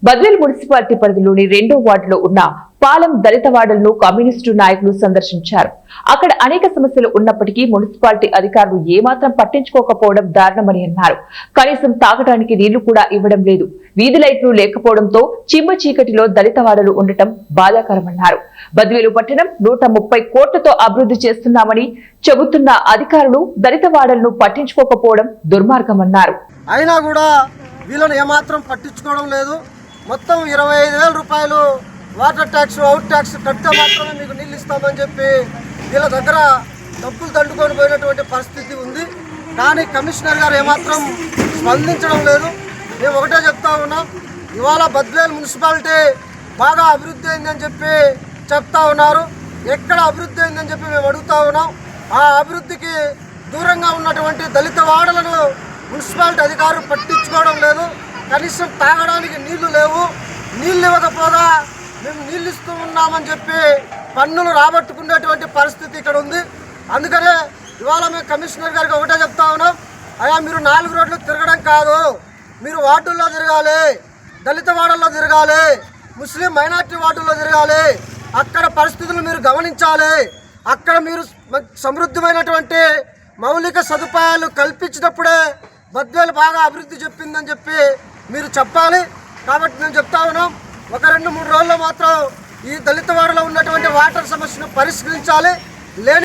Badvel municipality పరిధిలోని 2వ వార్డులో ఉన్న పాలెం దళిత వాడలను కమ్యూనిస్టు నాయకులు సందర్శించారు. అక్కడ అనేక సమస్యలు ఉన్నప్పటికీ మున్సిపాలిటీ అధికారులు ఏమాత్రం పట్టించుకోకపోవడం దారుణమని అన్నారు. కనీసం తాగడానికి నీళ్లు కూడా ఇవ్వడం లేదు. వీధి లైట్లు లేకపోవడంతో చిమ్మ చీకటిలో దళిత వాడలు ఉండటం బాధాకరమన్నారు. బద్వేలు పట్టణం 130 కోట్లతో అభివృద్ధి చేస్తున్నామని చెబుతున్న అధికారులు దళిత వాడలను పట్టించుకోకపోవడం దుర్మార్గమన్నారు. అయినా కూడా వీళ్ళని ఏమాత్రం పట్టించుకోవడం లేదు. మొత్తం 25,000 రూపాయలు వాటర్ ట్యాక్స్, అవుట్ ట్యాక్స్ కడితే మాత్రమే మీకు నీళ్ళు ఇస్తామని చెప్పి వీళ్ళ దగ్గర డబ్బులు దండుకొని పోయినటువంటి పరిస్థితి ఉంది. కానీ కమిషనర్ గారు ఏమాత్రం స్పందించడం లేదు. మేము ఒకటే చెప్తా ఉన్నాం, ఇవాళ బద్వేల్ మున్సిపాలిటీ బాగా అభివృద్ధి అయిందని చెప్పి చెప్తా ఉన్నారు. ఎక్కడ అభివృద్ధి అయిందని చెప్పి మేము అడుగుతా ఉన్నాం. ఆ అభివృద్ధికి దూరంగా ఉన్నటువంటి దళిత వాడలను మున్సిపాలిటీ అధికారులు పట్టించుకోవడం లేదు. కనీసం తాగడానికి నీళ్లు లేవు. నీళ్ళు ఇవ్వకపోగా మేము నీళ్ళు ఇస్తూ ఉన్నామని చెప్పి పన్నులు రాబట్టుకునేటువంటి పరిస్థితి ఇక్కడ ఉంది. అందుకనే ఇవాళ మేము కమిషనర్ గారికి ఒకటే చెప్తా ఉన్నాం, అయ్యా మీరు 4 రోడ్లు తిరగడం కాదు, మీరు వార్డుల్లో తిరగాలి, దళిత వార్డుల్లో తిరగాలి, ముస్లిం మైనార్టీ వార్డుల్లో తిరగాలి. అక్కడ పరిస్థితులు మీరు గమనించాలి. అక్కడ మీరు సమృద్ధమైనటువంటి మౌలిక సదుపాయాలు కల్పించినప్పుడే బద్వేలు బాగా అభివృద్ధి చెప్పిందని చెప్పి మీరు చెప్పాలి. కాబట్టి మేము చెప్తా ఉన్నాం, ఒక 2-3 రోజుల్లో మాత్రం ఈ దళిత వాడలో ఉన్నటువంటి వాటర్ సమస్యను పరిష్కరించాలి.